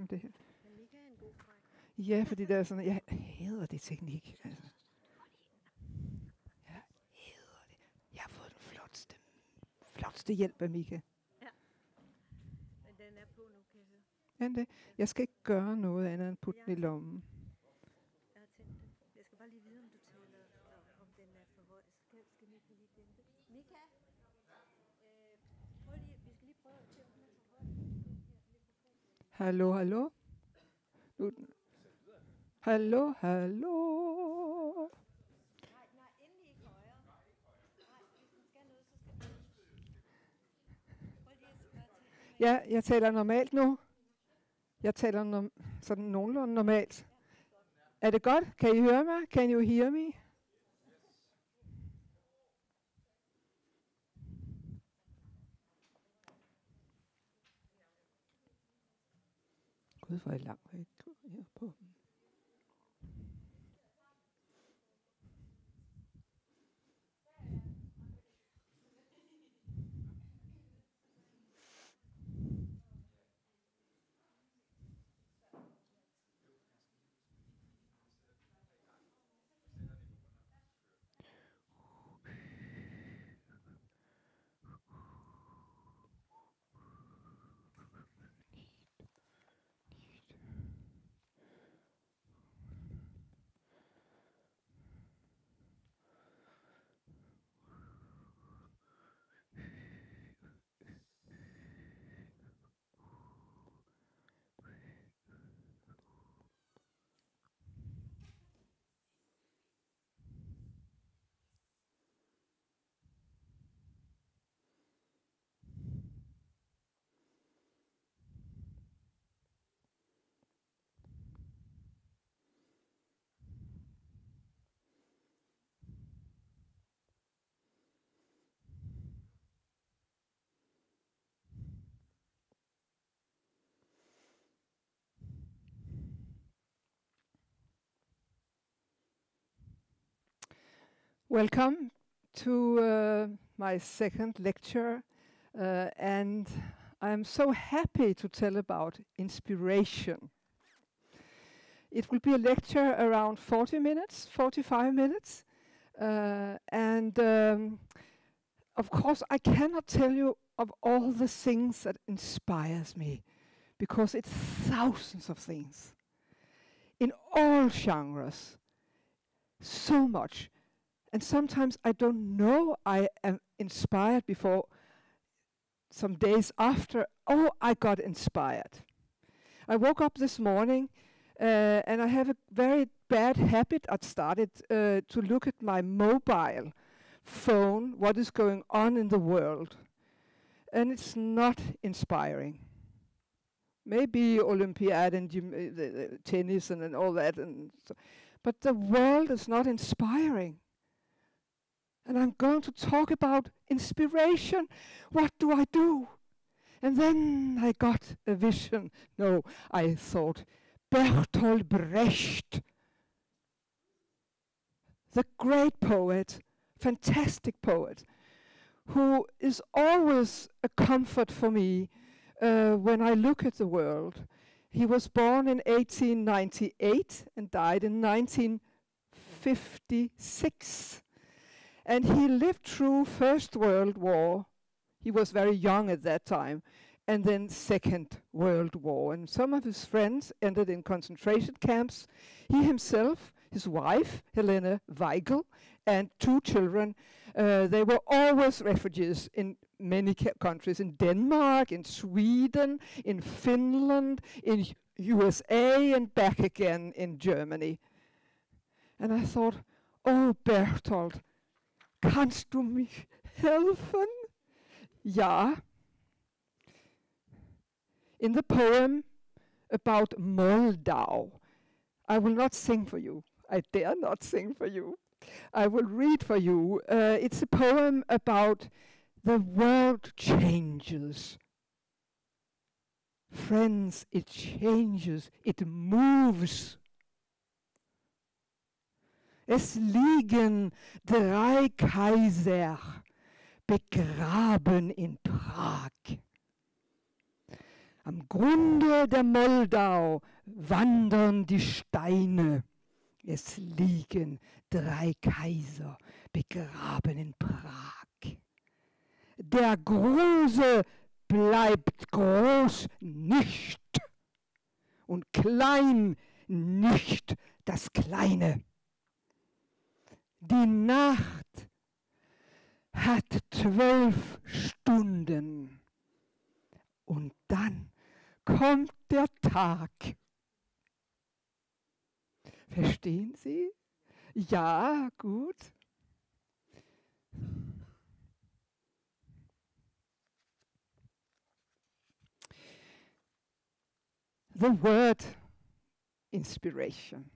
med det her. Ja, fordi der er sådan, jeg hader det teknik. Altså. Jeg hader det. Jeg har fået den flotteste hjælp af Mika. Ja. Men den er på nu, kan jeg høre. Jeg skal ikke gøre noget andet end putte den i lommen. Jeg har tændt den. Jeg skal bare lige vide, om du taler, om den er for høj. Skal Mika lige dæmpe? Mika? Prøv lige, vi skal lige prøve at se, om den er for høj. Hallo, hallo? Hallo, hallo? Nej, endelig ikke højere. Nej, hvis den skal noget, så skal den. Prøv lige at spørge til. Ja, jeg taler normalt nu. Jeg taler sådan nogenlunde normalt. Er det godt? Kan I høre mig? Can you hear me? Gud, hvor er jeg langt væk her på. Welcome to my second lecture, and I'm so happy to tell about inspiration. It will be a lecture around 40 minutes, 45 minutes, and of course I cannot tell you of all the things that inspires me, because it's thousands of things in all genres, so much. And sometimes I don't know I am inspired before some days after, oh, I got inspired. I woke up this morning and I have a very bad habit. I started to look at my mobile phone, what is going on in the world. And it's not inspiring. Maybe Olympiad and tennis and all that. But the world is not inspiring. And I'm going to talk about inspiration. What do I do? And then I got a vision. No, I thought, Bertolt Brecht, the great poet, fantastic poet, who is always a comfort for me when I look at the world. He was born in 1898 and died in 1956. And he lived through First World War. He was very young at that time. And then Second World War. And some of his friends ended in concentration camps. He himself, his wife, Helene Weigel, and 2 children, they were always refugees in many countries. In Denmark, in Sweden, in Finland, in USA, and back again in Germany. And I thought, oh, Bertolt, kannst du mich helfen? Ja. In the poem about Moldau, I will not sing for you. I dare not sing for you. I will read for you. It's a poem about the world changes. Friends, it changes. It moves. Es liegen 3 Kaiser begraben in Prag. Am Grunde der Moldau wandern die Steine. Es liegen 3 Kaiser begraben in Prag. Der Große bleibt groß nicht und klein nicht das Kleine. Die Nacht hat 12 Stunden und dann kommt der Tag. Verstehen Sie? Ja, gut. The word inspiration.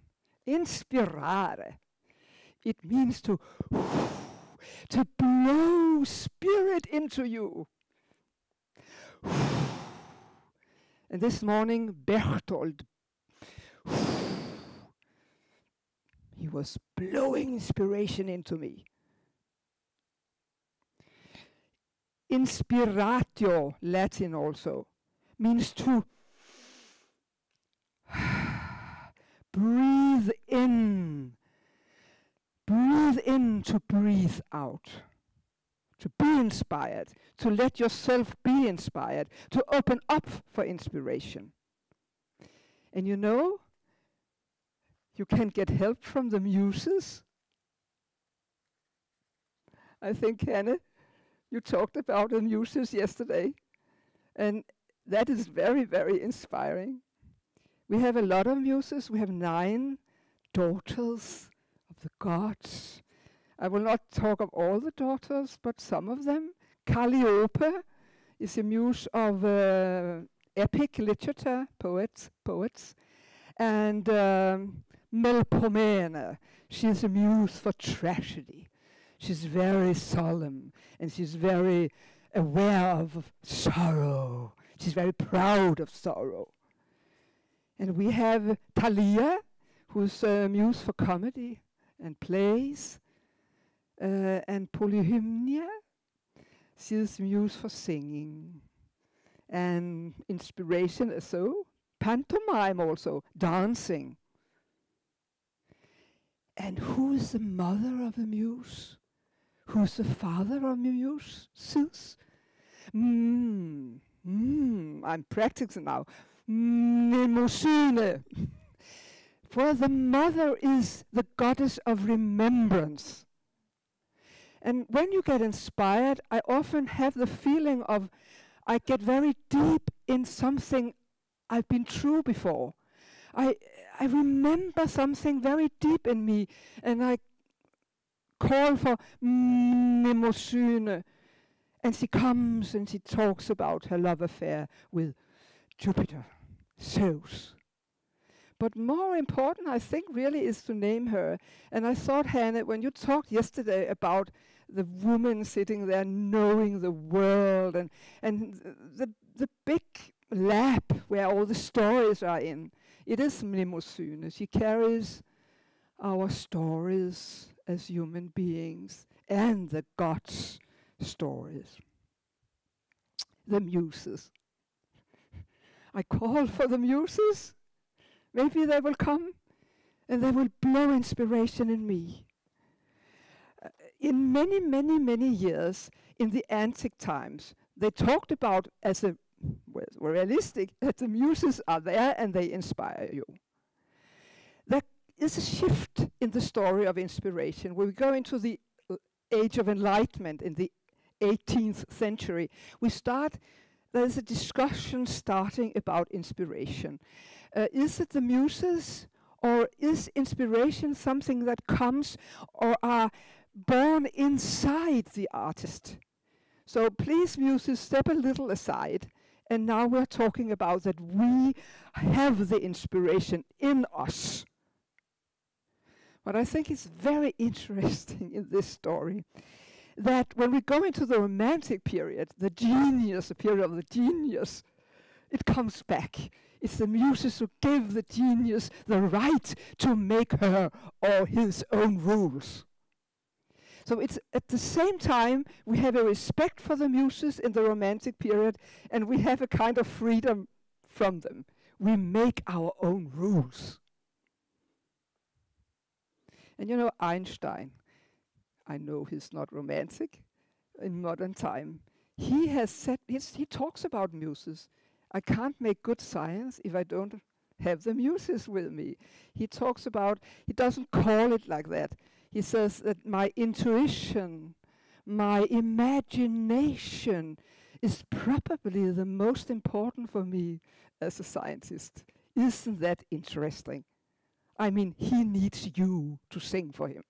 Inspirare. It means to blow spirit into you. And this morning, Bertold, he was blowing inspiration into me. Inspiratio, Latin also, means to breathe in to breathe out, to be inspired, to let yourself be inspired, to open up for inspiration. And you know, you can get help from the muses. I think, Hanne, you talked about the muses yesterday, and that is very, very inspiring. We have a lot of muses. We have 9 daughters of the gods. I will not talk of all the daughters, but some of them. Calliope is a muse of epic literature, poets. And Melpomene, she is a muse for tragedy. She's very solemn, and she's very aware of sorrow. She's very proud of sorrow. And we have Thalia, who's a muse for comedy and plays, and Polyhymnia, she's muse for singing, and inspiration also, pantomime also, dancing. And who's the mother of a muse? Who's the father of a muse? Zeus? I'm practicing now. Mnemosyne. For the mother is the goddess of remembrance. And when you get inspired, I often have the feeling of I get very deep in something I've been through before. I remember something very deep in me, and I call for Mnemosyne. And she comes and she talks about her love affair with Jupiter, Zeus. But more important, I think, really is to name her. And I thought, Hanne, when you talked yesterday about the woman sitting there knowing the world and the big lap where all the stories are in, it is Mnemosyne. She carries our stories as human beings and the gods' stories. The muses. I call for the muses. Maybe they will come and they will blow inspiration in me. In many, many, many years in the antique times, they talked about as a realistic that the muses are there and they inspire you. There is a shift in the story of inspiration. When we go into the age of enlightenment in the 18th century, there's a discussion starting about inspiration. Is it the muses, or is inspiration something that comes or are born inside the artist? So please, muses, step a little aside. And now we're talking about that we have the inspiration in us. What I think is very interesting in this story, that when we go into the Romantic period, the period of the genius, it comes back. It's the muses who give the genius the right to make her or his own rules. So it's at the same time we have a respect for the muses in the Romantic period, and we have a kind of freedom from them. We make our own rules. And you know, Einstein, I know he's not romantic in modern time. He has said, he talks about muses. I can't make good science if I don't have the muses with me. He talks about, he doesn't call it like that. He says that my intuition, my imagination is probably the most important for me as a scientist. Isn't that interesting? I mean, he needs you to sing for him.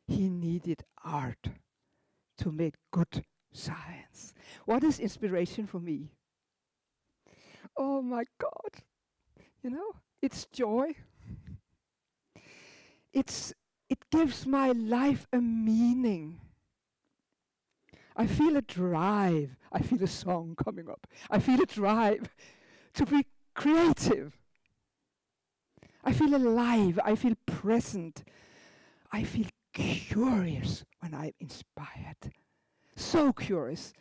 He needed art to make good science. What is inspiration for me? Oh my God. You know, it's joy. It gives my life a meaning. I feel a drive. I feel a song coming up. I feel a drive to be creative. I feel alive. I feel present. I feel curious when I'm inspired. So curious.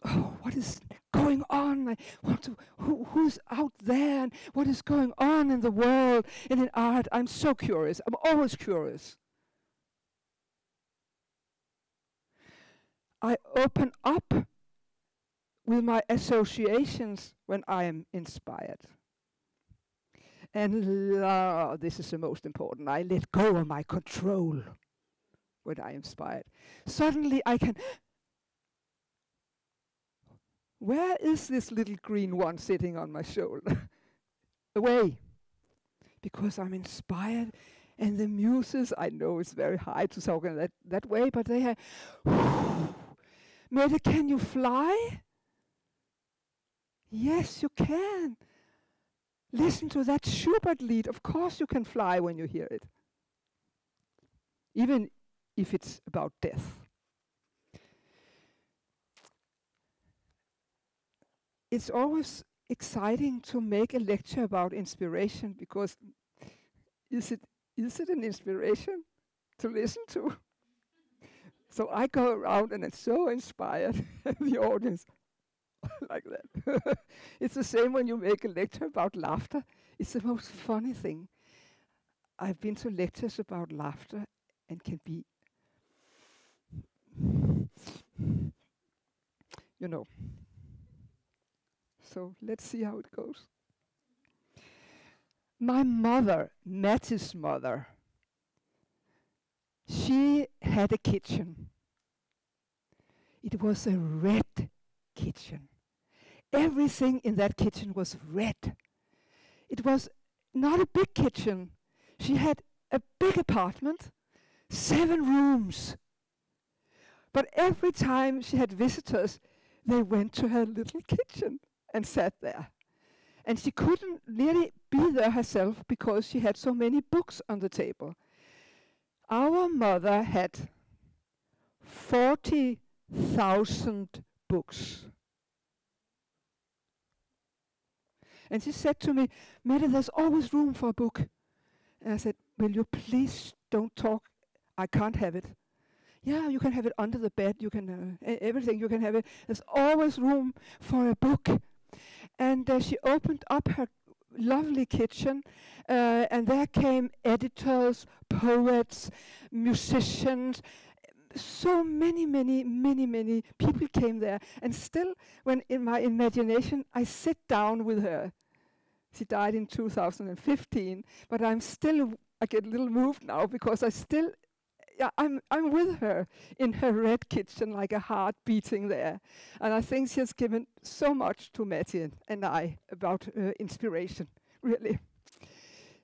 Oh, what is going on? I want to, who's out there? And what is going on in the world and in art? I'm so curious. I'm always curious. I open up with my associations when I am inspired. And this is the most important. I let go of my control when I am inspired. Suddenly I can, where is this little green one sitting on my shoulder? Away. Because I'm inspired, and the muses, I know it's very high to talk in that way, but they have, Mette, can you fly? Yes, you can. Listen to that Schubert lied. Of course you can fly when you hear it. Even if it's about death. It's always exciting to make a lecture about inspiration, because is it an inspiration to listen to? So I go around and I'm so inspired, the audience like that. It's the same when you make a lecture about laughter. It's the most funny thing. I've been to lectures about laughter and can be, you know. So let's see how it goes. My mother, Mette's mother, she had a kitchen. It was a red kitchen. Everything in that kitchen was red. It was not a big kitchen. She had a big apartment, 7 rooms. But every time she had visitors, they went to her little kitchen and sat there. And she couldn't nearly be there herself because she had so many books on the table. Our mother had 40,000 books. And she said to me, Mette, there's always room for a book. And I said, will you please don't talk? I can't have it. Yeah, you can have it under the bed. You can, everything, you can have it. There's always room for a book. And she opened up her lovely kitchen, and there came editors, poets, musicians. So many people came there. And still, when in my imagination, I sit down with her. She died in 2015, but I get a little moved now because I'm with her in her red kitchen, like a heart beating there. And I think she has given so much to Mette and I about inspiration, really.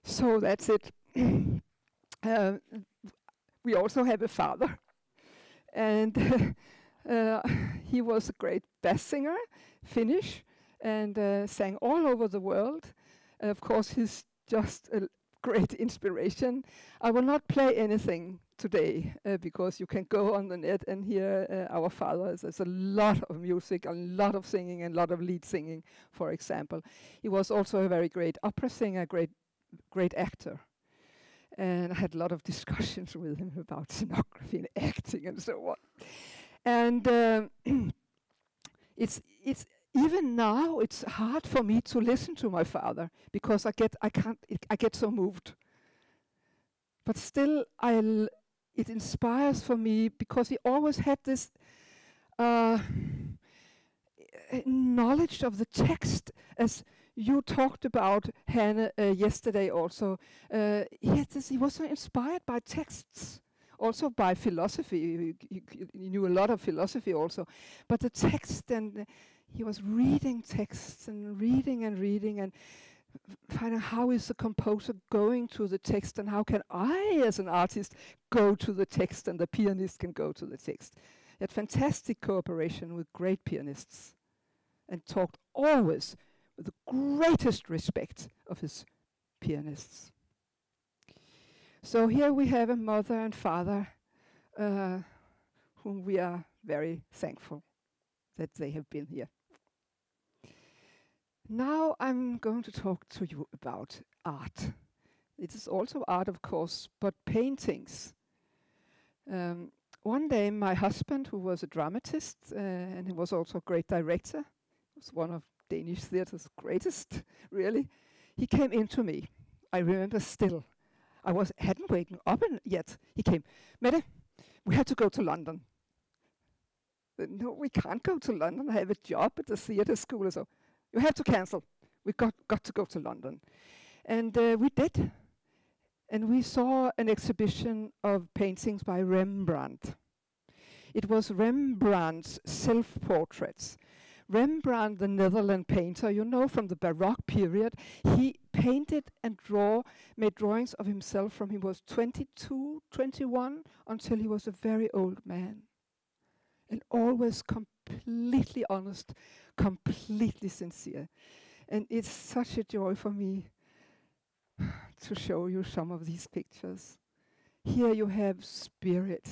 So that's it. We also have a father. And he was a great bass singer, Finnish, and sang all over the world. Of course, he's just a great inspiration. I will not play anything today because you can go on the net and hear our father. There's a lot of music, a lot of singing, and a lot of lead singing, for example. He was also a very great opera singer, great actor. And I had a lot of discussions with him about scenography and acting and so on. And It's even now it's hard for me to listen to my father because I get so moved. But still, it inspires for me because he always had this knowledge of the text, as you talked about, Hanne, yesterday also. He was so inspired by texts, also by philosophy. He knew a lot of philosophy also. But the text, and he was reading texts and reading and finding how is the composer going to the text and how can I, as an artist, go to the text and the pianist can go to the text. He had fantastic cooperation with great pianists and talked always with the greatest respect of his pianists. So here we have a mother and father whom we are very thankful that they have been here. Now I'm going to talk to you about art. It is also art, of course, but paintings. One day my husband, who was a dramatist and he was also a great director, was one of Danish theatre's greatest, really, he came into me. I remember still. Hadn't waken up yet. He came, Mette, we have to go to London. No, we can't go to London. I have a job at the theatre school. So you have to cancel. We got to go to London. And we did. And we saw an exhibition of paintings by Rembrandt. It was Rembrandt's self-portraits. Rembrandt, the Netherlands painter, you know, from the Baroque period, he painted and made drawings of himself from he was 22, 21, until he was a very old man. And always completely honest, completely sincere. And it's such a joy for me to show you some of these pictures. Here you have spirit.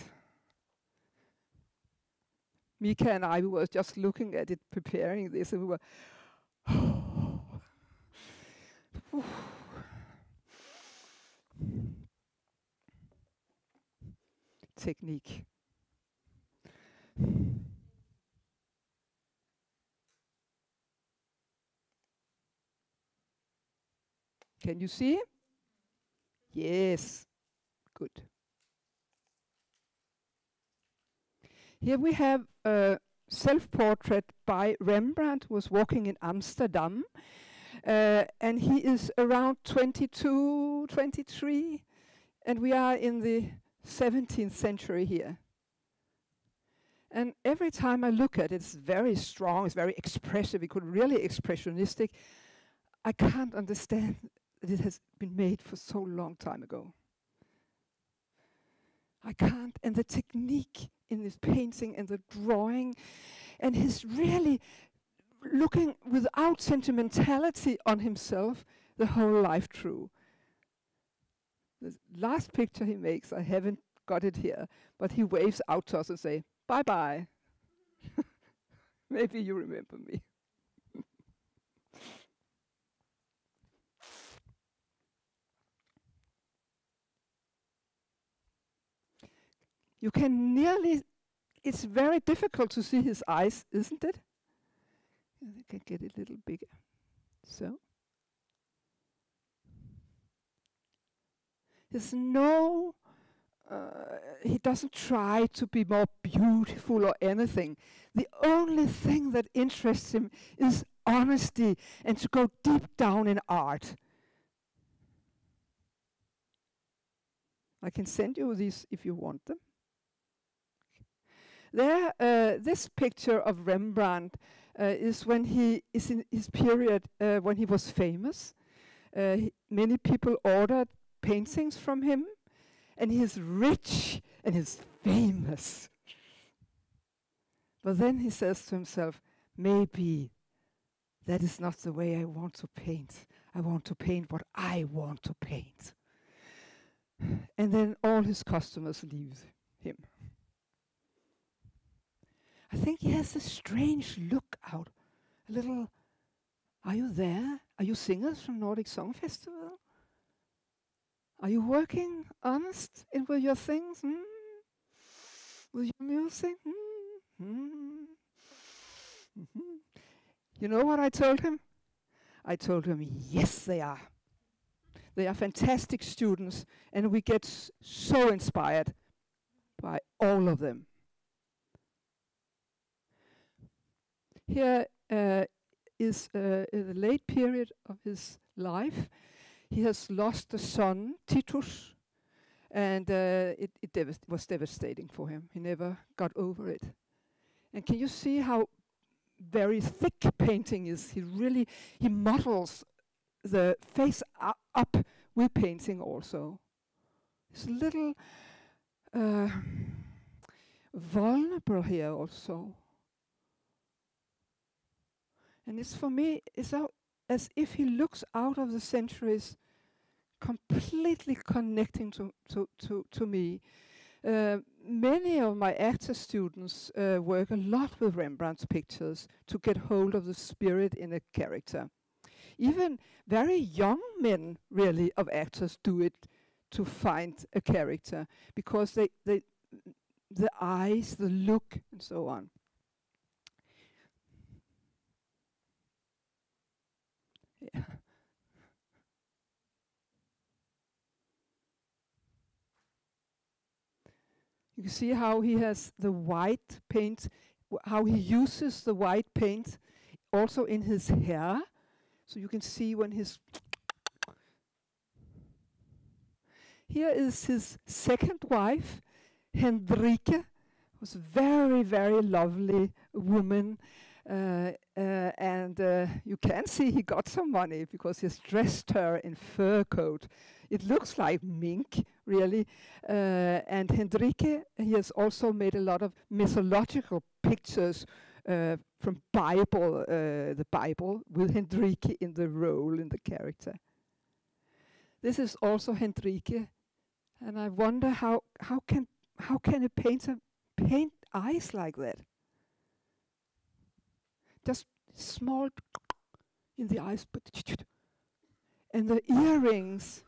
Mika and I, we were just looking at it, preparing this, and we were, technique. Can you see? Yes, good. Here we have a self-portrait by Rembrandt, who was walking in Amsterdam. And he is around 22, 23. And we are in the 17th century here. And every time I look at it, it's very strong, it's very expressive, it could really expressionistic. I can't understand that it has been made for so long time ago. I can't, and the technique in this painting and the drawing, and his really looking without sentimentality on himself the whole life through. The last picture he makes, I haven't got it here, but he waves out to us and say, bye-bye. Maybe you remember me. You can nearly, it's very difficult to see his eyes, isn't it? I can get it a little bigger. So. There's no, he doesn't try to be more beautiful or anything. The only thing that interests him is honesty and to go deep down in art. I can send you these if you want them. There, this picture of Rembrandt is when he is in his period when he was famous. Many people ordered paintings from him, and he's rich and he's famous. But then he says to himself, maybe that is not the way I want to paint. I want to paint what I want to paint. And then all his customers leave him. I think he has a strange look out. A little, are you there? Are you singers from Nordic Song Festival? Are you working honest with your things? With your music? Mhm. You know what I told him? I told him, yes, they are. They are fantastic students, and we get so inspired by all of them. Here is in the late period of his life. He has lost a son, Titus, and it was devastating for him. He never got over it. And can you see how very thick painting is? He models the face up with painting also. It's a little vulnerable here also. And it's for me, it's as if he looks out of the centuries, completely connecting to me. Many of my actor students work a lot with Rembrandt's pictures to get hold of the spirit in a character. Even very young men, really, of actors do it to find a character, because the eyes, the look, and so on. Yeah. You can see how he has the white paint, how he uses the white paint also in his hair. So you can see when his... Here is his second wife, Hendrike, who's a very, very lovely woman. And you can see he got some money because he's dressed her in fur coat. It looks like mink, really. And Hendrike, he has also made a lot of mythological pictures from the Bible, with Hendrike in the role, in the character. This is also Hendrike, and I wonder how can a painter paint eyes like that? Just small in the eyes, but and the earrings.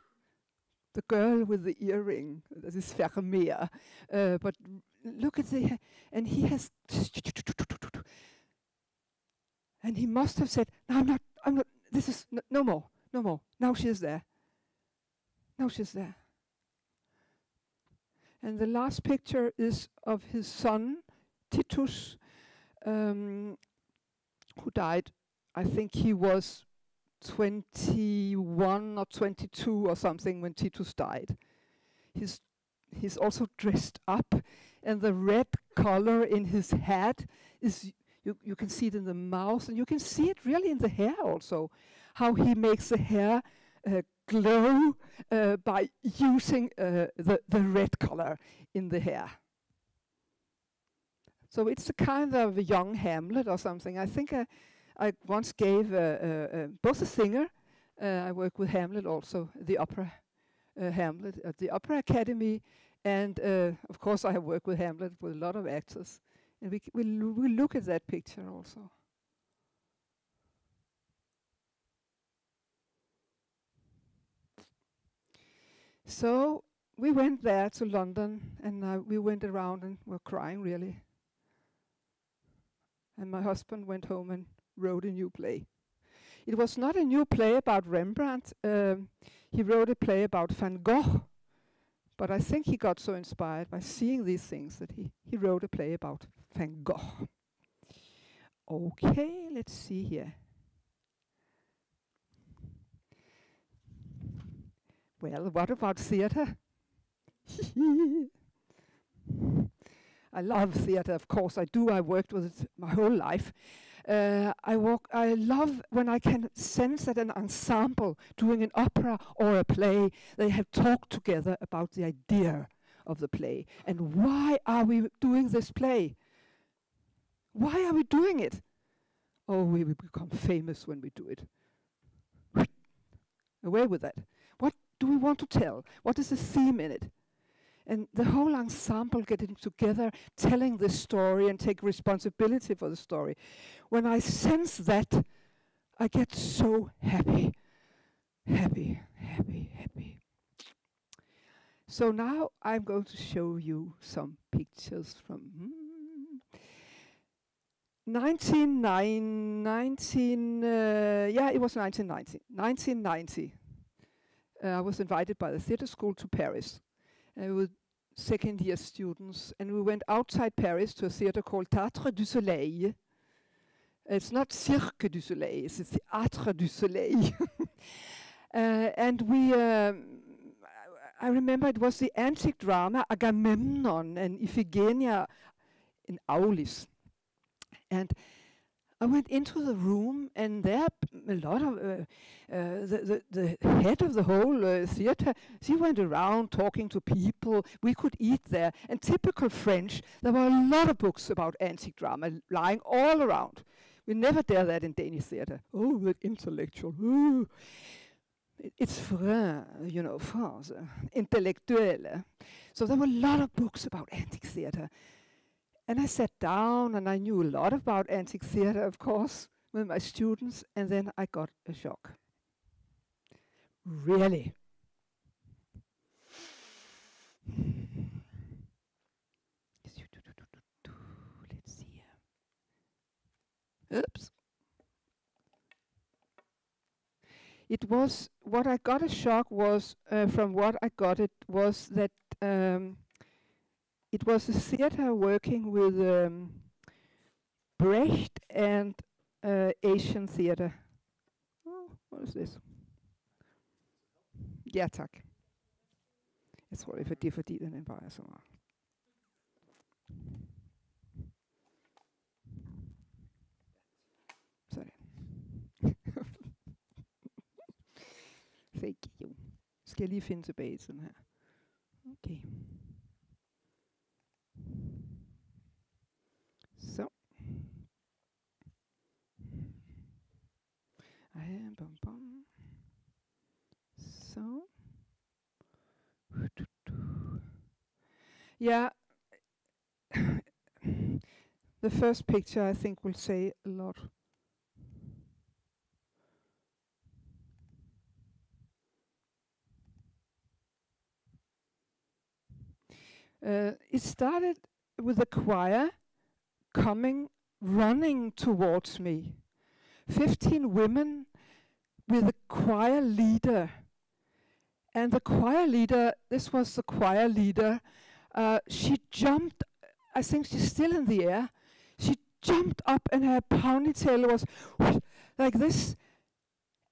The girl with the earring, that is Vermeer. But look at and he has, and he must have said, no, I'm not, this is, no more. Now she is there. And the last picture is of his son, Titus, who died. I think he was 21 or 22 or something when Titus died. He's also dressed up, and the red color in his hat is, you can see it in the mouth, and you can see it really in the hair also, how he makes the hair glow by using the red color in the hair. So it's a kind of a young Hamlet or something. I think I once gave both a singer, I work with Hamlet also, the opera Hamlet at the Opera Academy, and of course I have worked with Hamlet with a lot of actors. And we look at that picture also. So we went there to London, and we went around and were crying really. And my husband went home and wrote a new play. It was not a new play about Rembrandt. He wrote a play about Van Gogh, but I think he got so inspired by seeing these things that he wrote a play about Van Gogh. Okay, let's see here. Well, what about theater? I love theater, of course I do. I worked with it my whole life. I love when I can sense that an ensemble doing an opera or a play, they have talked together about the idea of the play. And why are we doing this play? Why are we doing it? Oh, we will become famous when we do it. Away with that. What do we want to tell? What is the theme in it? And the whole ensemble getting together, telling the story and take responsibility for the story. When I sense that, I get so happy. Happy. So now I'm going to show you some pictures from... Yeah, it was 1990. 1990. I was invited by the theatre school to Paris with second-year students, and we went outside Paris to a theatre called Théâtre du Soleil. It's not Cirque du Soleil, it's the Théâtre du Soleil. And I remember it was the antique drama Agamemnon and Iphigenia in Aulis. And I went into the room, and there a lot of the head of the whole theatre, she went around talking to people. We could eat there. And typical French, there were a lot of books about antique drama lying all around. We never dare that in Danish theatre. Oh, that intellectual. Ooh. It's vrai, you know, France, intellectuelle. So there were a lot of books about antique theatre. And I sat down, and I knew a lot about antique theatre, of course, with my students, and then I got a shock. Really. Let's see here. Oops. It was, what I got a shock was, from what I got it, was that it was a theatre working with Brecht and Asian theatre. Oh, what is this? Ja, tak. Jeg tror, det er fordi den bare er så meget. Sådan. Thank you. Skal jeg lige finde tilbage til den her? Okay. Så. Bum, bum. Så. Yeah. The first picture, I think, will say a lot. It started with a choir coming, running towards me. 15 women with a choir leader. And the choir leader, this was the choir leader, she jumped, I think she's still in the air, she jumped up and her ponytail was like this.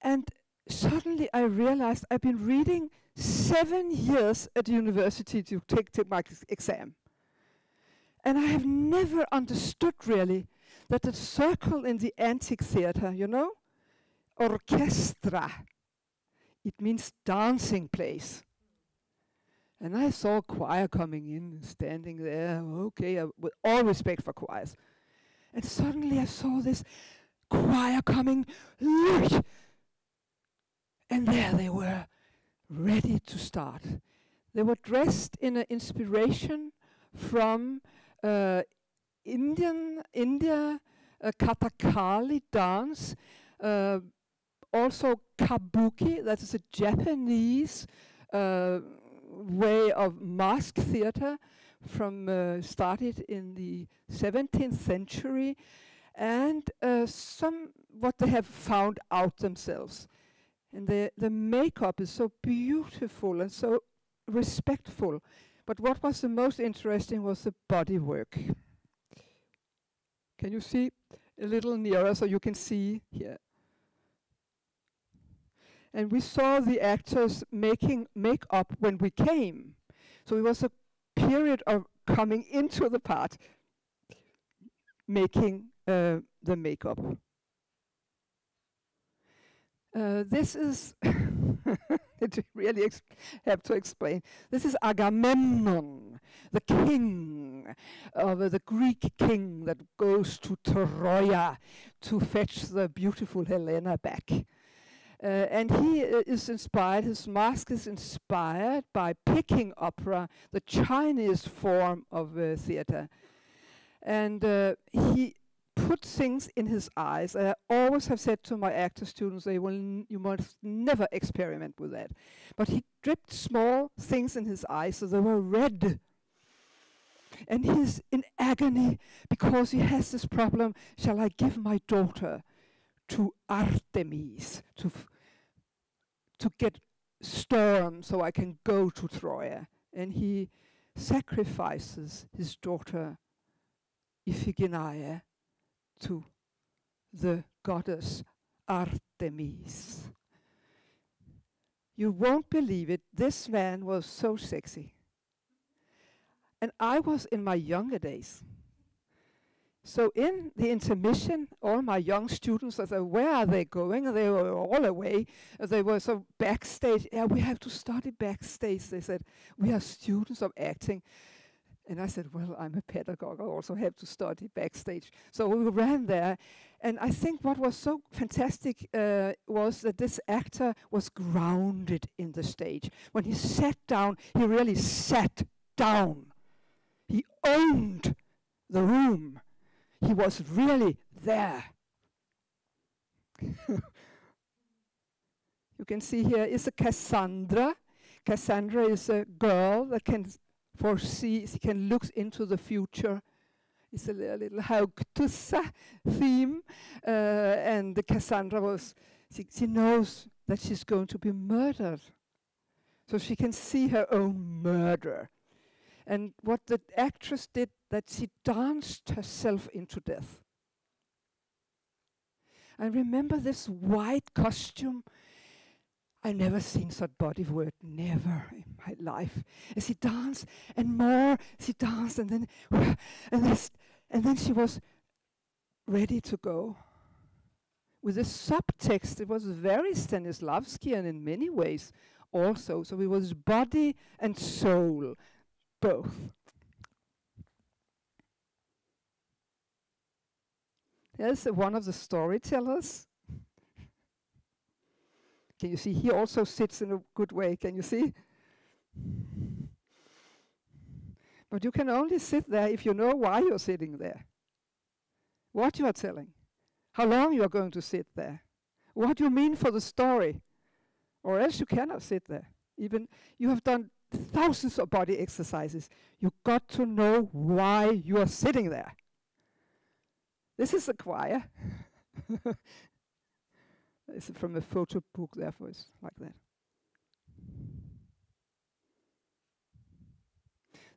And suddenly I realized I've been reading 7 years at university to take my exam. And I have never understood really that the circle in the antique theatre, you know, orchestra, it means dancing place. And I saw a choir coming in, standing there, okay, with all respect for choirs. And suddenly I saw this choir coming, and there they were, ready to start. They were dressed in an inspiration from India, Kathakali dance, also kabuki, that is a Japanese way of mask theatre from started in the 17th century, and what they have found out themselves. And the makeup is so beautiful and so respectful. But what was the most interesting was the body work. Can you see a little nearer so you can see here? And we saw the actors making makeup when we came. So it was a period of coming into the part, making the makeup. This is, it really have to explain. This is Agamemnon, the king of the Greek king that goes to Troia to fetch the beautiful Helena back. And he is inspired, his mask is inspired by Peking opera, the Chinese form of theatre. And he put things in his eyes. I always have said to my actor students, you must never experiment with that. But he dripped small things in his eyes, so they were red. And he's in agony because he has this problem. Shall I give my daughter to Artemis to get storm so I can go to Troy? And he sacrifices his daughter Iphigenia to the goddess Artemis. You won't believe it, this man was so sexy. And I was in my younger days. So in the intermission, all my young students, I said, where are they going? And they were all away. They were so backstage. Yeah, we have to study backstage. They said, we are students of acting. And I said, well, I'm a pedagogue. I also have to study backstage. So we ran there. And I think what was so fantastic was that this actor was grounded in the stage. When he sat down, he really sat down. He owned the room. He was really there. You can see here is a Cassandra. Cassandra is a girl that can foresee, she can look into the future. It's a little Haugtussa theme. And the Cassandra was, she knows that she's going to be murdered. So she can see her own murder. And what the actress did, that she danced herself into death. I remember this white costume. I never seen such body work, never in my life. As she danced and more, she danced and then she was ready to go. With the subtext, it was very Stanislavskian in many ways also. So it was body and soul, both. Here's one of the storytellers. Can you see? He also sits in a good way. Can you see? But you can only sit there if you know why you're sitting there. What you are telling. How long you are going to sit there. What you mean for the story. Or else you cannot sit there. Even you have done thousands of body exercises. You've got to know why you are sitting there. This is a choir. It's from a photo book, therefore it's like that.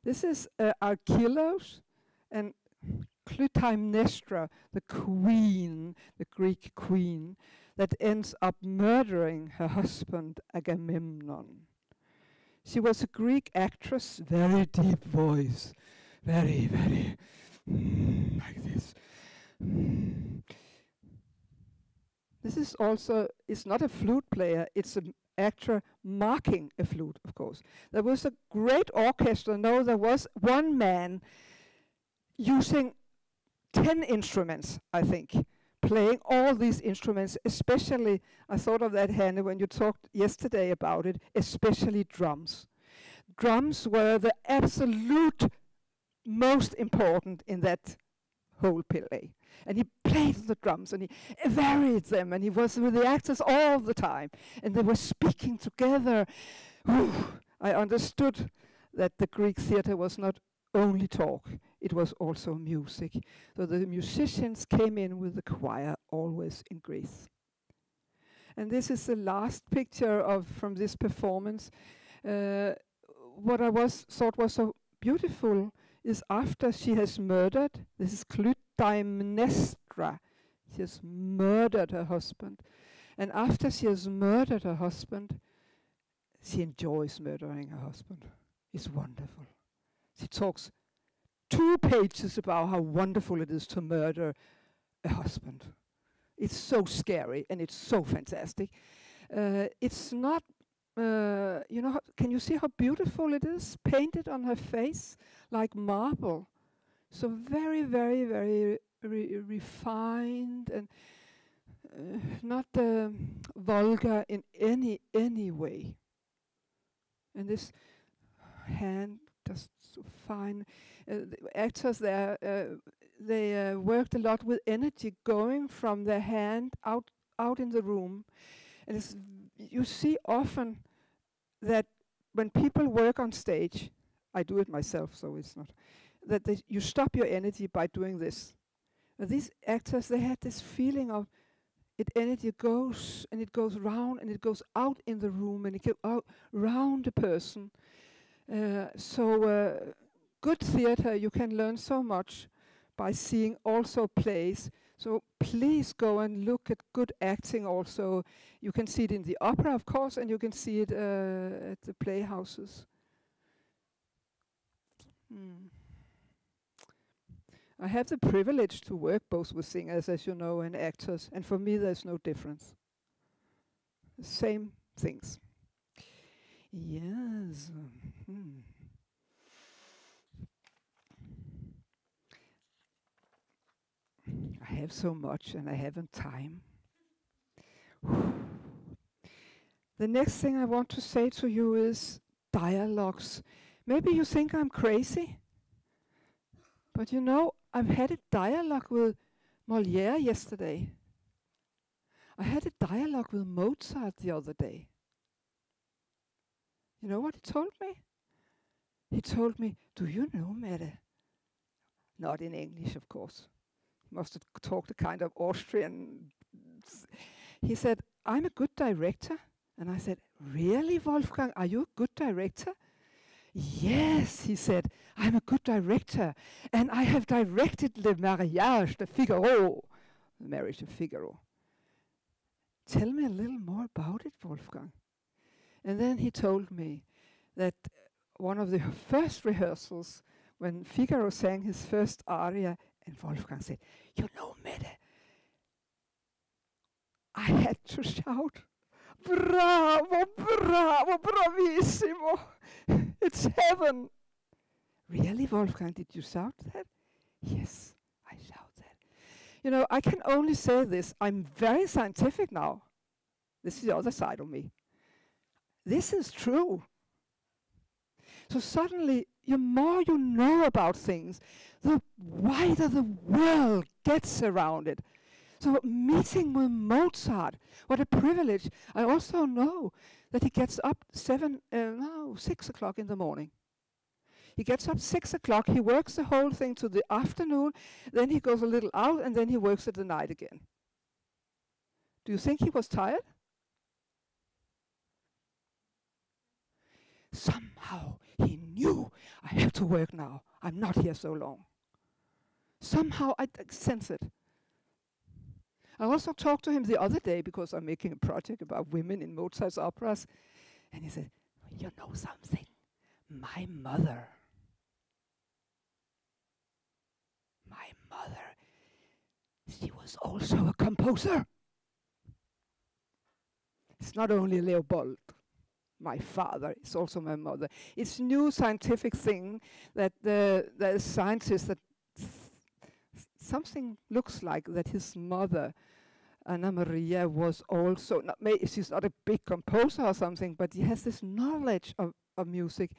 This is Archelos and Clytemnestra, the queen, the Greek queen, that ends up murdering her husband Agamemnon. She was a Greek actress, very deep voice, very, very like this. This is also, it's not a flute player, it's an actor marking a flute, of course. There was a great orchestra. No, there was one man using 10 instruments, I think, playing all these instruments, especially, I thought of that, Hanne, when you talked yesterday about it, especially drums. Drums were the absolute most important in that whole play. And he played the drums and he varied them and he was with the actors all the time. And they were speaking together. I understood that the Greek theater was not only talk, it was also music. So the musicians came in with the choir always in Greece. And this is the last picture from this performance. What I thought was so beautiful is after she has murdered, this is Clytemnestra, she has murdered her husband. And after she has murdered her husband, she enjoys murdering her husband. It's wonderful. She talks 2 pages about how wonderful it is to murder a husband. It's so scary and it's so fantastic. It's not, can you see how beautiful it is? Painted on her face like marble. So very, very, very refined and not vulgar in any way. And this hand just so fine. The actors there, they worked a lot with energy going from their hand out in the room. And you see often that when people work on stage, I do it myself, so it's not, that you stop your energy by doing this. These actors, they had this feeling of energy goes and it goes round and it goes out in the room and it goes out round the person. So good theater, you can learn so much by seeing also plays. So please go and look at good acting also. You can see it in the opera, of course, and you can see it at the playhouses. I have the privilege to work both with singers, as you know, and actors, and for me there's no difference. Same things. Yes. I have so much and I haven't time. The next thing I want to say to you is dialogues. Maybe you think I'm crazy, but you know, I've had a dialogue with Molière yesterday. I had a dialogue with Mozart the other day. You know what he told me? He told me, do you know, Mette? Not in English, of course. Must have talked a kind of Austrian. He said, I'm a good director. And I said, really, Wolfgang, are you a good director? Yes, he said, I'm a good director. And I have directed Le Mariage de Figaro, the marriage of Figaro. Tell me a little more about it, Wolfgang. And then he told me that one of the first rehearsals, when Figaro sang his first aria, and Wolfgang said, you know, Mette, I had to shout, bravo, bravo, bravissimo. It's heaven. Really, Wolfgang, did you shout that? Yes, I shout that. You know, I can only say this. I'm very scientific now. This is the other side of me. This is true. So suddenly, the more you know about things, the wider the world gets around it. So meeting with Mozart, what a privilege. I also know that he gets up 6 o'clock in the morning. He gets up 6 o'clock, he works the whole thing to the afternoon, then he goes a little out, and then he works at the night again. Do you think he was tired? Somehow he knew, I have to work now. I'm not here so long. Somehow I sense it. I also talked to him the other day because I'm making a project about women in Mozart's operas. And he said, you know something? My mother, she was also a composer. It's not only Leopold, my father, it's also my mother. It's new scientific thing that the scientists that something looks like that his mother, Anna Maria, was also, she's not a big composer or something, but he has this knowledge of music.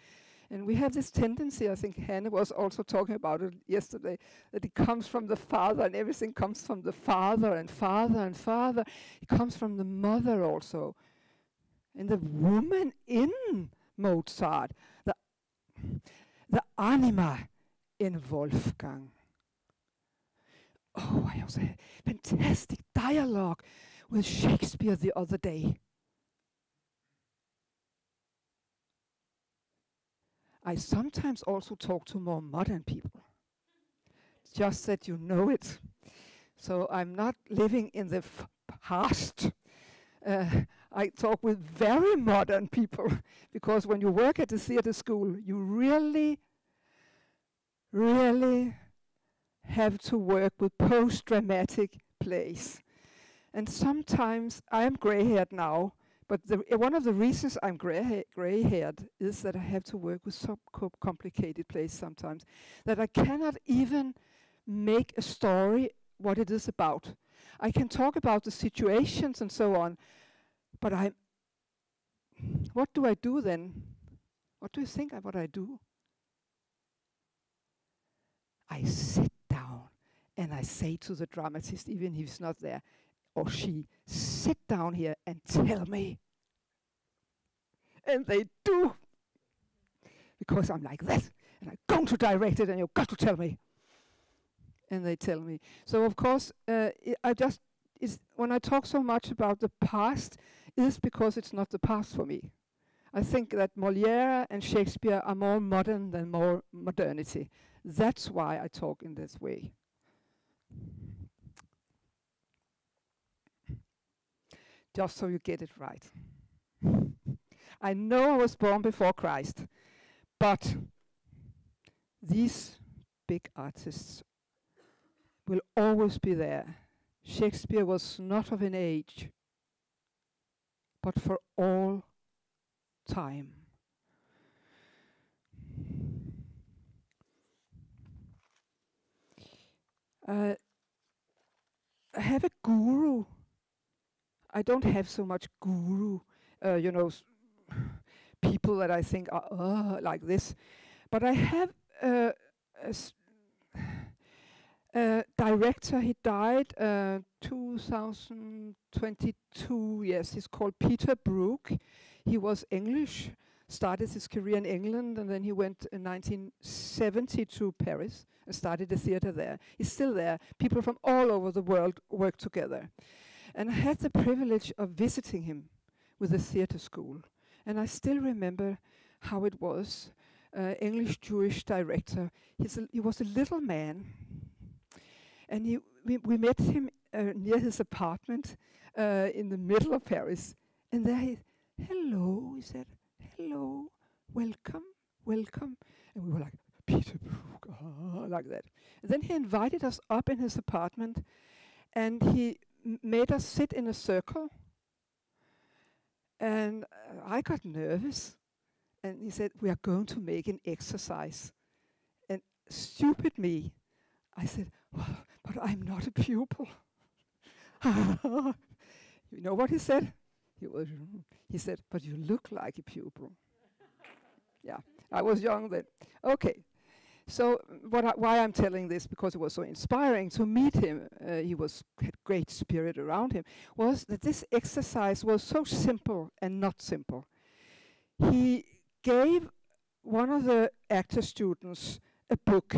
And we have this tendency, I think Hanne was also talking about it yesterday, that it comes from the father and everything comes from the father and father and father. It comes from the mother also. And the woman in Mozart, the anima in Wolfgang. Oh, I also had a fantastic dialogue with Shakespeare the other day. I sometimes also talk to more modern people. Just that you know it. So I'm not living in the past. I talk with very modern people because when you work at the theater school, you really, really have to work with post-dramatic plays. And sometimes I am gray-haired now, but one of the reasons I'm gray-haired is that I have to work with so complicated plays sometimes, that I cannot even make a story what it is about. I can talk about the situations and so on, but what do I do then? What do you think what I do? I sit down and I say to the dramatist, even if he's not there, or she, sit down here and tell me. And they do. Because I'm like that. and I'm going to direct it, and you've got to tell me. And they tell me. So of course, when I talk so much about the past, it's because it's not the past for me. I think that Molière and Shakespeare are more modern than more modernity. That's why I talk in this way. Just so you get it right. I know I was born before Christ, but these big artists will always be there. Shakespeare was not of an age, but for all time. I have a guru. I don't have so much guru, people that I think are like this, but I have a director. He died 2022. Yes, he's called Mette Borg. He was English, started his career in England, and then he went in 1970 to Paris and started a theater there. He's still there. People from all over the world work together. And I had the privilege of visiting him with the theater school. And I still remember how it was. English Jewish director. He was a little man. And we met him near his apartment in the middle of Paris. And there hello, he said, hello, welcome, welcome. And we were like, Mette Borg, like that. And then he invited us up in his apartment, and he made us sit in a circle. And I got nervous. And he said, we are going to make an exercise. And stupid me, I said, well, but I'm not a pupil. You know what he said? He said, but you look like a pupil. Yeah, I was young then. Okay, so why I'm telling this, because it was so inspiring to meet him, he had great spirit around him, was that this exercise was so simple and not simple. He gave one of the actor students a book,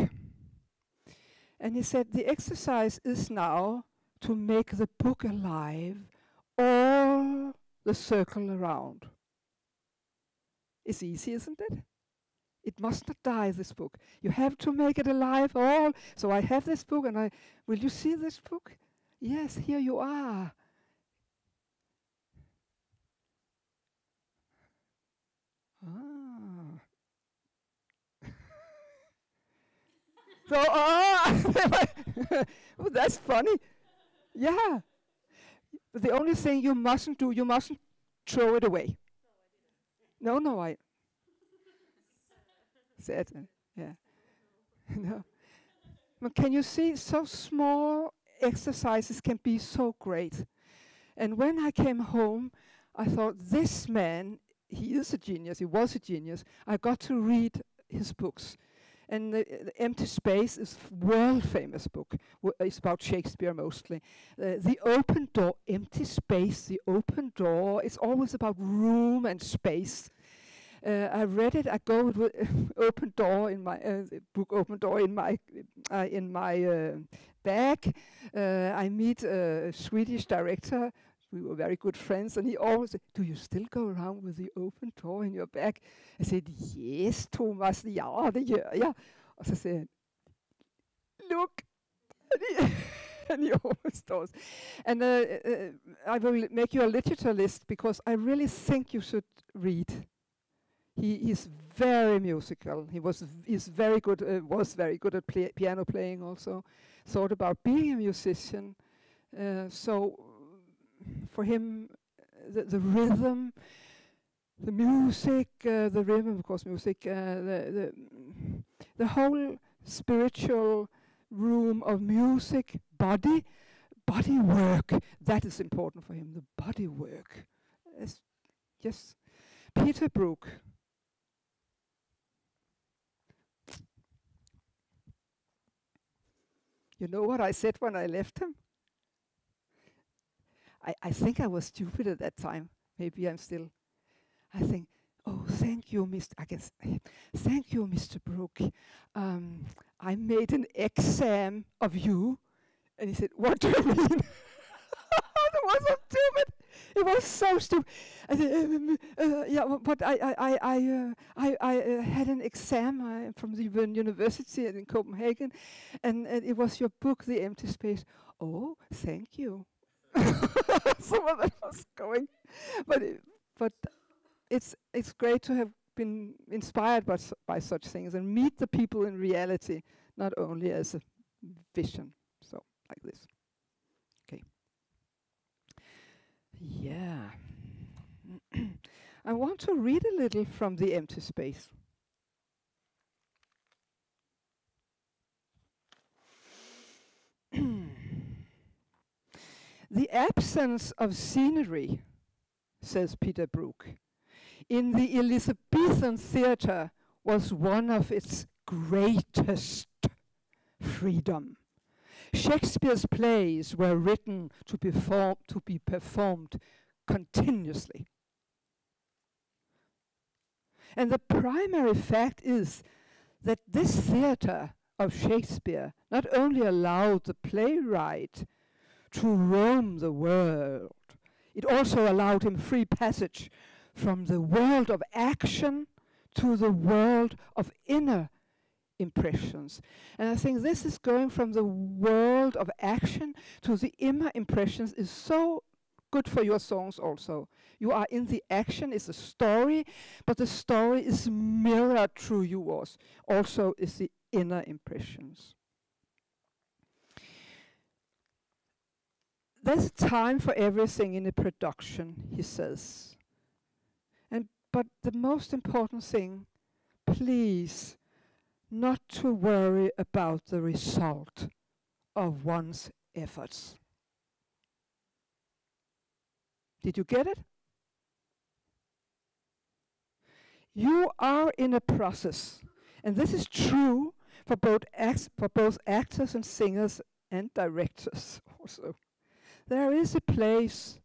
and he said, the exercise is now to make the book alive, all the circle around. It's easy, isn't it? It must not die, this book. You have to make it alive all. So I have this book, and will you see this book? Yes, here you are. Ah. So, oh, that's funny. Yeah. But the only thing you mustn't do, you mustn't throw it away. No, I said, yeah. No. But can you see, so small exercises can be so great. And when I came home, I thought, this man, he is a genius, he was a genius. I got to read his books. And the Empty Space is world-famous book. It's about Shakespeare mostly. The Open Door, Empty Space, The Open Door. It's always about room and space. I read it. I go with Open Door in my book. Open Door in my bag. I meet a Swedish director. We were very good friends, and he always said, do you still go around with the open door in your bag? I said, yes, Thomas, ja, det gør jeg. Og så sagde han, look. And he always does. And I will make you a literature list, because I really think you should read. He's very musical. He's very good, was very good at piano playing also. Thought about being a musician. So for him, the rhythm, the music, the rhythm, of course, music, the whole spiritual room of music, body work, that is important for him, the body work. Yes, Mette Borg. You know what I said when I left him? I think I was stupid at that time. Maybe I'm still. I think, oh, thank you, thank you, Mr. Brooke. I made an exam of you. And he said, what do you mean? That was so stupid. It was so stupid. I said, yeah, but I had an exam from the university in Copenhagen, and it was your book, The Empty Space. Oh, thank you. Some of that was going, but it's great to have been inspired by such things and meet the people in reality, not only as a vision. So like this. Okay. Yeah. I want to read a little from The Empty Space. The absence of scenery, says Peter Brook, in the Elizabethan theatre was one of its greatest freedom. Shakespeare's plays were written to be performed continuously. And the primary fact is that this theatre of Shakespeare not only allowed the playwright to roam the world, it also allowed him free passage from the world of action to the world of inner impressions. And I think this is going from the world of action to the inner impressions is so good for your songs also. You are in the action, it's a story, but the story is mirrored through yours. Also is the inner impressions. There's a time for everything in a production, he says. But the most important thing, please, not to worry about the result of one's efforts. Did you get it? You are in a process, and this is true for both actors and singers and directors also. There is a place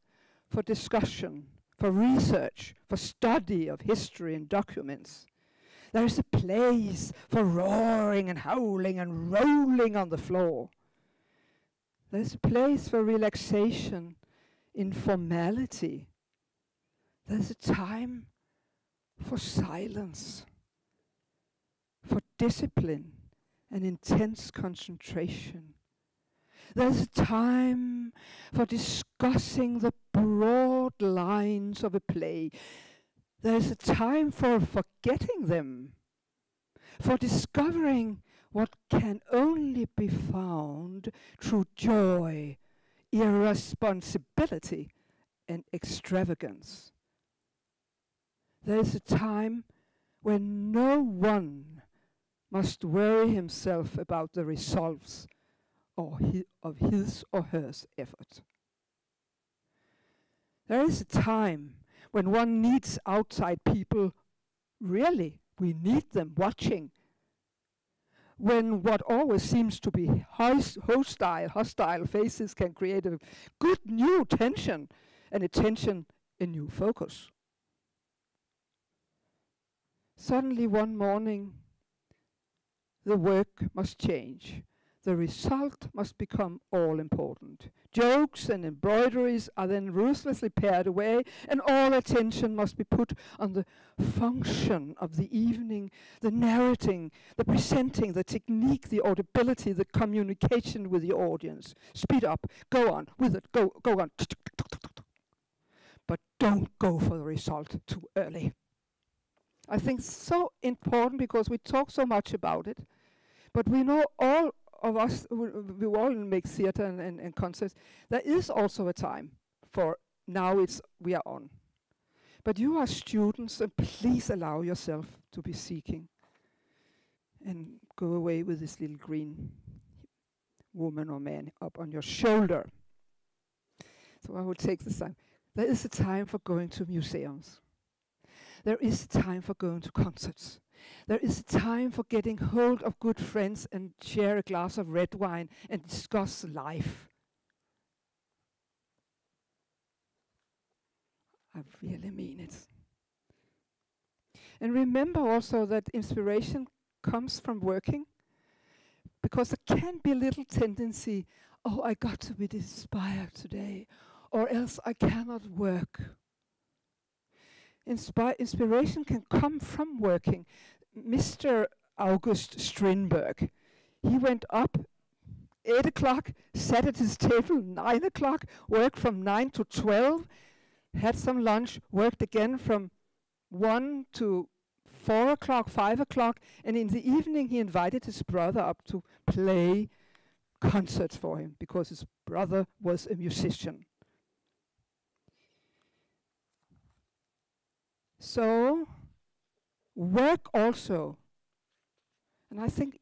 for discussion, for research, for study of history and documents. There is a place for roaring and howling and rolling on the floor. There is a place for relaxation, informality. There is a time for silence, for discipline and intense concentration. There's a time for discussing the broad lines of a play. There's a time for forgetting them, for discovering what can only be found through joy, irresponsibility, and extravagance. There's a time when no one must worry himself about the results of his or her effort. There is a time when one needs outside people, really, we need them watching. When what always seems to be hostile faces can create a good new tension, and a new focus. Suddenly one morning, the work must change. The result must become all important. Jokes and embroideries are then ruthlessly pared away, and all attention must be put on the function of the evening, the narrating, the presenting, the technique, the audibility, the communication with the audience. Speed up, go on with it, go on. But don't go for the result too early. I think it's so important because we talk so much about it, but we know all of us, we all make theater and concerts. There is also a time for now we are on. But you are students, and please allow yourself to be seeking and go away with this little green woman or man up on your shoulder. So I will take this time. There is a time for going to museums. There is a time for going to concerts. There is a time for getting hold of good friends and share a glass of red wine and discuss life. I really mean it. And remember also that inspiration comes from working, because there can be a little tendency, oh, I got to be inspired today, or else I cannot work. Inspiration can come from working. Mr. August Strindberg, he went up 8 o'clock, sat at his table 9 o'clock, worked from 9 to 12, had some lunch, worked again from 1 to 4 o'clock, 5 o'clock, and in the evening he invited his brother up to play concerts for him, because his brother was a musician. So, work also. And I think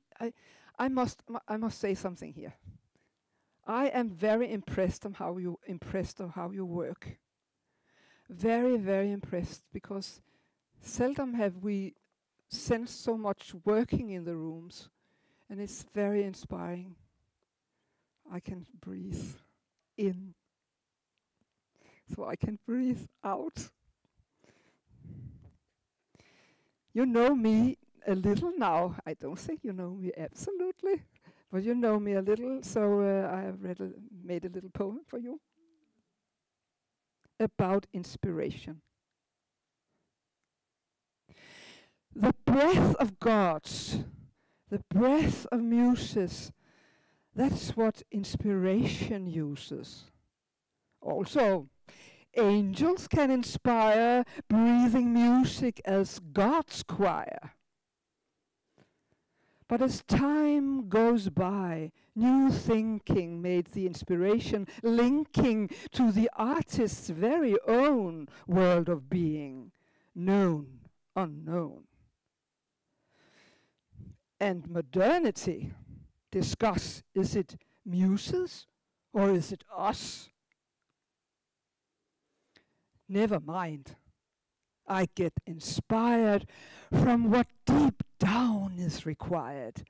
I must say something here. I am very impressed on how you work. Very, very impressed, because seldom have we sensed so much working in the rooms, and it's very inspiring. I can breathe in, so I can breathe out. You know me a little now. I don't think you know me absolutely, but you know me a little, so I have made a little poem for you about inspiration. The breath of gods, the breath of muses, that's what inspiration uses. Also, angels can inspire, breathing music as God's choir. But as time goes by, new thinking made the inspiration linking to the artist's very own world of being, known, unknown. And modernity discuss, is it muses or is it us? Never mind. I get inspired from what deep down is required,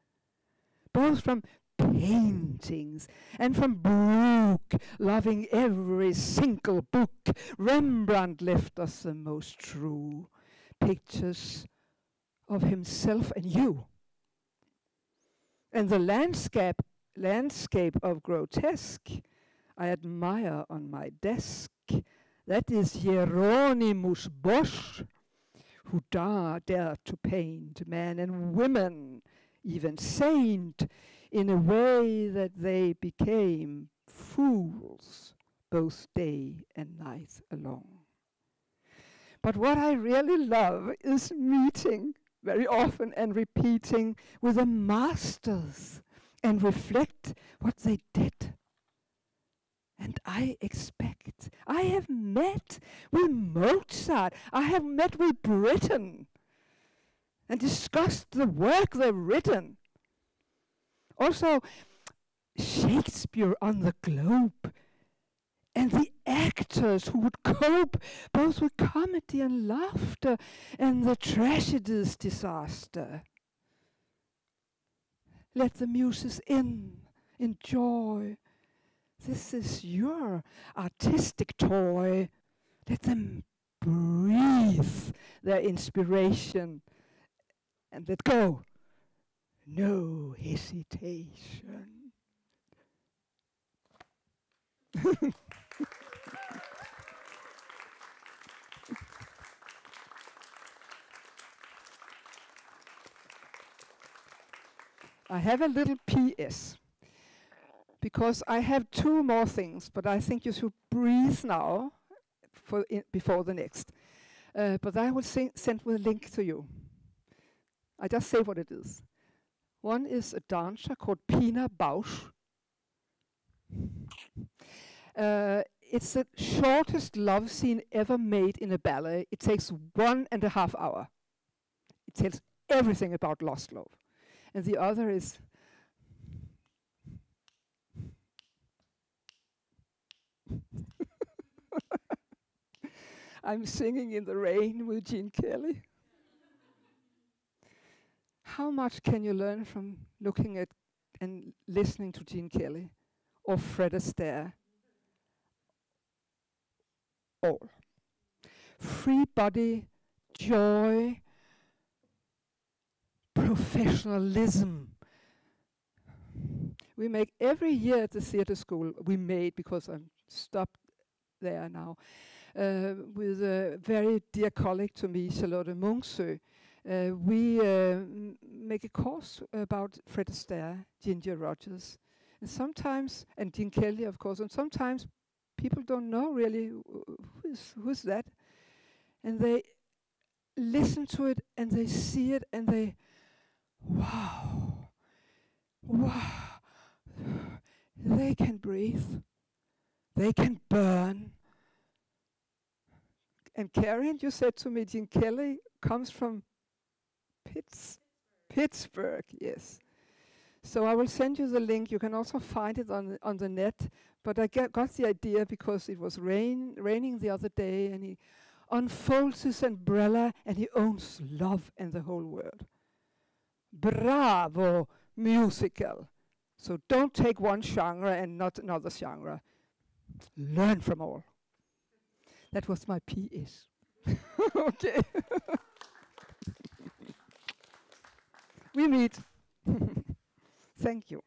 both from paintings and from Brokig, loving every single book. Rembrandt left us the most true pictures of himself and you. And the landscape of grotesque I admire on my desk. That is Hieronymus Bosch, who dared to paint men and women, even saint, in a way that they became fools both day and night along. But what I really love is meeting very often and repeating with the masters and reflect what they did. And I have met with Mozart, I have met with Britain and discussed the work they've written. Also, Shakespeare on the globe, and the actors who would cope both with comedy and laughter and the tragedy's disaster. Let the muses in, enjoy. This is your artistic toy. Let them breathe their inspiration and let go. No hesitation. I have a little PS, because I have 2 more things, but I think you should breathe now before the next. But I will send with a link to you. I just say what it is. One is a dancer called Pina Bausch. It's the shortest love scene ever made in a ballet. It takes 1.5 hours. It tells everything about lost love. And the other is I'm singing in the rain with Gene Kelly. How much can you learn from looking at and listening to Gene Kelly or Fred Astaire? All. Free body, joy, professionalism. We make every year at the theatre school, we made, because I'm stopped there now, with a very dear colleague to me, Charlotte Munksø. We make a course about Fred Astaire, Ginger Rogers, and sometimes, and Gene Kelly, of course, and sometimes people don't know really who's that, and they listen to it and they see it and they, wow, they can breathe, they can burn. And Karen, you said to me, Gene Kelly comes from Pittsburgh, yes. So I will send you the link. You can also find it on the net. But I got the idea because it was raining the other day, and he unfolds his umbrella and he owns love and the whole world. Bravo, musical. So don't take one genre and not another genre. Learn from all. That was my PS. Okay. We meet. Thank you.